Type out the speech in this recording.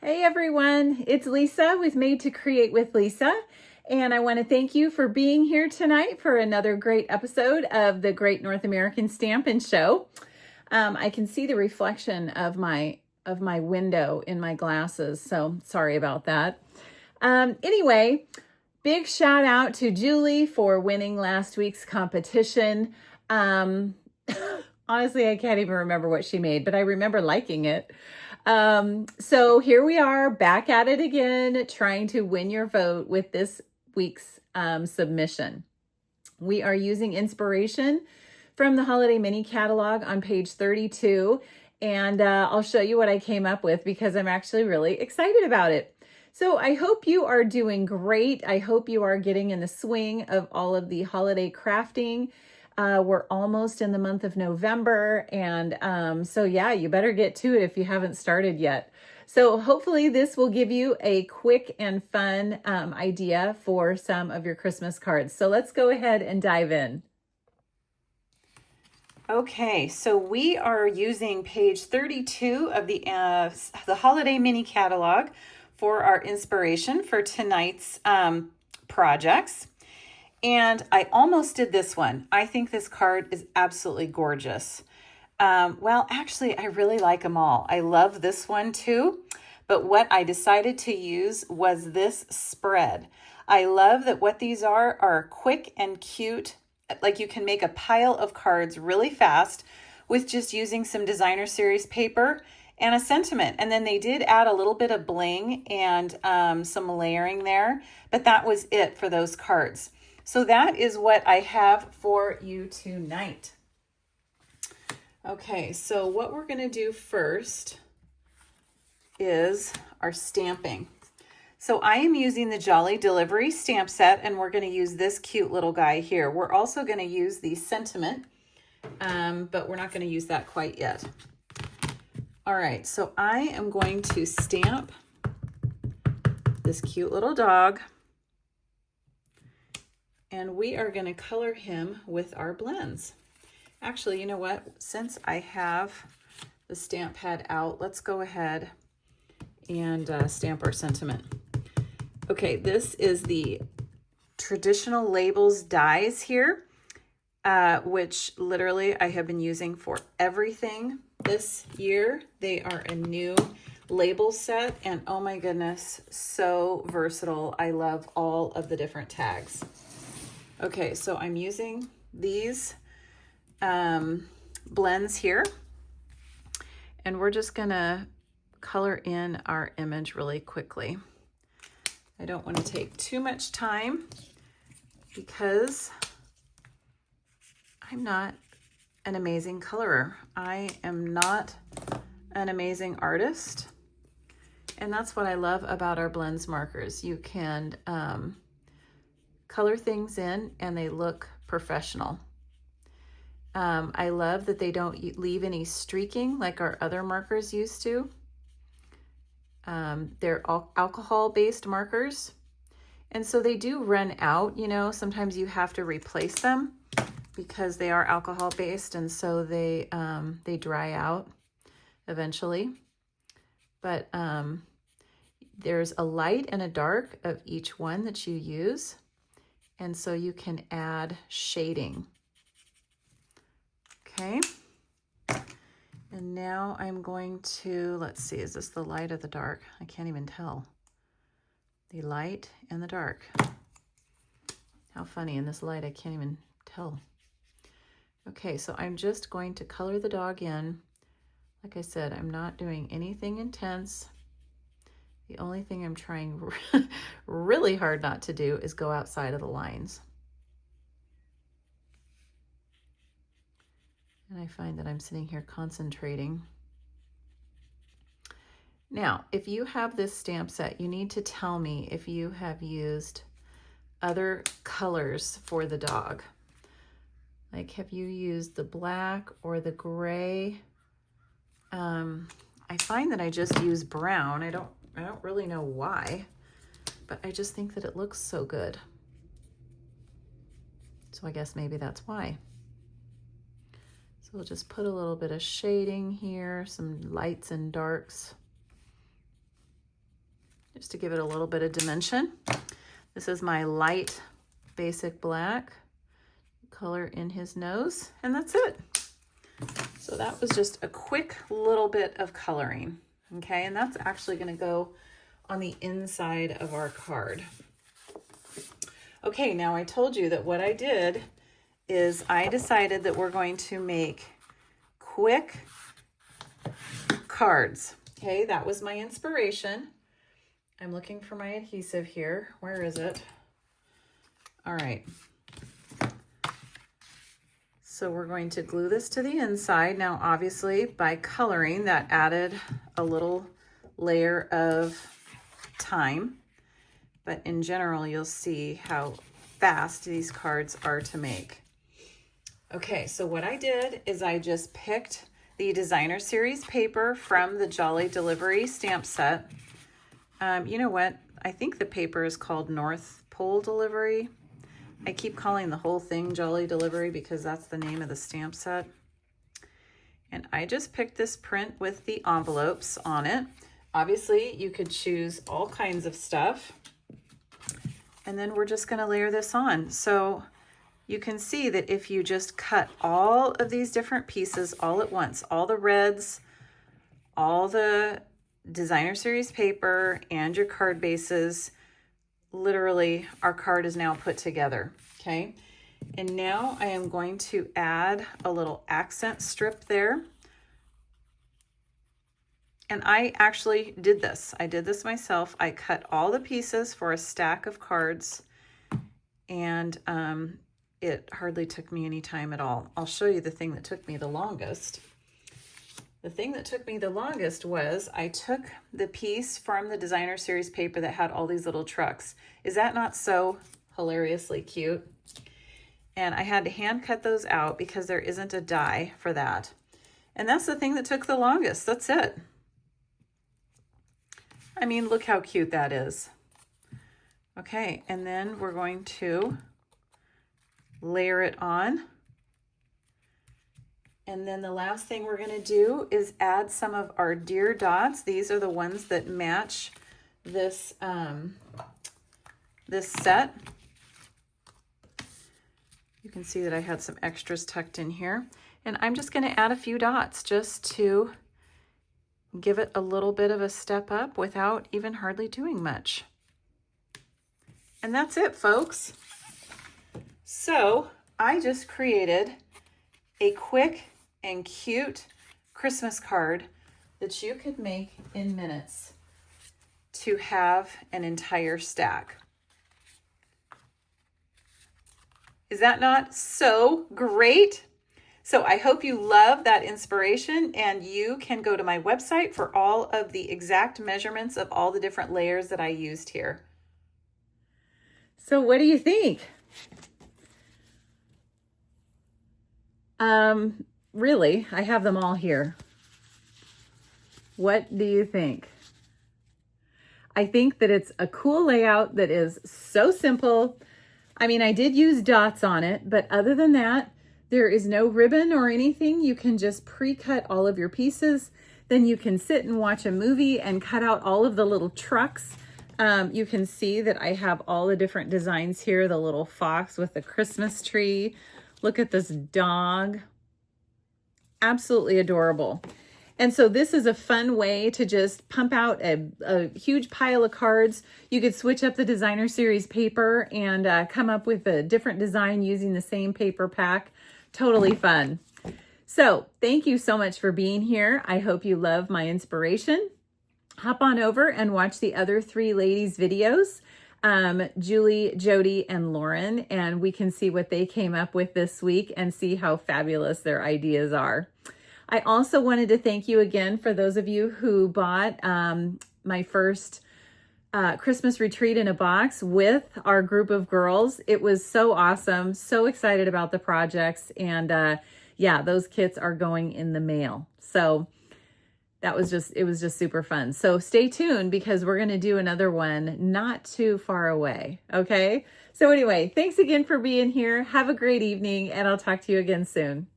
Hey everyone, it's Lisa with Made to Create with Lisa, and I want to thank you for being here tonight for another great episode of the Great North American Stampin' Show. I can see the reflection of my window in my glasses, so sorry about that. Anyway, big shout out to Julie for winning last week's competition. Honestly, I can't even remember what she made, but I remember liking it. So here we are back at it again, trying to win your vote with this week's submission. We are using inspiration from the Holiday Mini Catalog on page 32, and I'll show you what I came up with because I'm actually really excited about it. So I hope you are doing great. I hope you are getting in the swing of all of the holiday crafting. We're almost in the month of November, and so yeah, you better get to it if you haven't started yet. So hopefully this will give you a quick and fun idea for some of your Christmas cards. So let's go ahead and dive in. Okay, so we are using page 32 of the Holiday Mini Catalog for our inspiration for tonight's projects. And I almost did this one. I think this card is absolutely gorgeous. Well, actually, I really like them all. I love this one too. But what I decided to use was this spread. I love that what these are quick and cute. Like you can make a pile of cards really fast with just using some designer series paper and a sentiment. And then they did add a little bit of bling and some layering there, but that was it for those cards. So that is what I have for you tonight. Okay, so what we're going to do first is our stamping. So I am using the Jolly Delivery stamp set, and we're going to use this cute little guy here. We're also going to use the sentiment, but we're not going to use that quite yet. All right, so I am going to stamp this cute little dog. And we are going to color him with our blends. Actually, you know what? Since I have the stamp pad out, let's go ahead and stamp our sentiment. Okay, this is the traditional labels dies here, which literally I have been using for everything this year. They are a new label set, and oh my goodness, so versatile. I love all of the different tags. Okay, so I'm using these blends here, and we're just gonna color in our image really quickly. I don't want to take too much time because I'm not an amazing colorer. I am not an amazing artist, and that's what I love about our blends markers. You can color things in and they look professional. I love that they don't leave any streaking like our other markers used to. They're all alcohol-based markers, and so they do run out. You know, sometimes you have to replace them because they are alcohol-based, and so they dry out eventually. But there's a light and a dark of each one that you use. And so you can add shading. Okay. And now I'm going to, let's see, is this the light or the dark? I can't even tell. The light and the dark. How funny, in this light I can't even tell. Okay, so I'm just going to color the dog in. Like I said, I'm not doing anything intense. The only thing I'm trying really hard not to do is go outside of the lines. And I find that I'm sitting here concentrating. Now, if you have this stamp set, you need to tell me if you have used other colors for the dog. Like, have you used the black or the gray? I find that I just use brown. I don't really know why, but I just think that it looks so good. So I guess maybe that's why. So we'll just put a little bit of shading here, some lights and darks. just to give it a little bit of dimension. This is my light basic black color in his nose, and that's it. So that was just a quick little bit of coloring, okay? And that's actually gonna go on the inside of our card. Okay, now I told you that what I did is I decided that we're going to make quick cards. Okay, that was my inspiration. I'm looking for my adhesive here. Where is it? All right. So we're going to glue this to the inside. Now, obviously, by coloring, that added a little layer of time. But in general, you'll see how fast these cards are to make. Okay, so what I did is I just picked the designer series paper from the Jolly Delivery stamp set. You know what? I think the paper is called North Pole Delivery. I keep calling the whole thing Jolly Delivery because that's the name of the stamp set. And I just picked this print with the envelopes on it. Obviously, you could choose all kinds of stuff. And then we're just gonna layer this on. So you can see that if you just cut all of these different pieces all at once, all the reds, all the designer series paper, and your card bases, literally our card is now put together, okay? And now I am going to add a little accent strip there. And I actually did this. I did this myself. I cut all the pieces for a stack of cards, and it hardly took me any time at all. I'll show you the thing that took me the longest. The thing that took me the longest was I took the piece from the designer series paper that had all these little trucks. Is that not so hilariously cute? And I had to hand cut those out because there isn't a die for that. And that's the thing that took the longest. That's it. I mean, look how cute that is. Okay, and then we're going to layer it on. And then the last thing we're gonna do is add some of our deer dots. These are the ones that match this, this set. You can see that I had some extras tucked in here. And I'm just gonna add a few dots just to give it a little bit of a step up without even hardly doing much. And that's it, folks. So I just created a quick and cute Christmas card that you could make in minutes to have an entire stack. Is that not so great? So I hope you love that inspiration, and you can go to my website for all of the exact measurements of all the different layers that I used here. So what do you think? Really, I have them all here. What do you think? I think that it's a cool layout that is so simple. I mean, I did use dots on it, but other than that, there is no ribbon or anything. You can just pre-cut all of your pieces. Then you can sit and watch a movie and cut out all of the little trucks. You can see that I have all the different designs here. The little fox with the Christmas tree. Look at this dog. Absolutely adorable. And so this is a fun way to just pump out a huge pile of cards. You could switch up the designer series paper and come up with a different design using the same paper pack. Totally fun. So thank you so much for being here. I hope you love my inspiration. Hop on over and watch the other 3 ladies' videos, Julie, Jody, and Lauren, and we can see what they came up with this week and see how fabulous their ideas are. I also wanted to thank you again for those of you who bought my first Christmas retreat in a box with our group of girls. It was so awesome. So excited about the projects. And yeah, those kits are going in the mail. So it was just super fun. So stay tuned because we're going to do another one not too far away. Okay. So anyway, thanks again for being here. Have a great evening, and I'll talk to you again soon.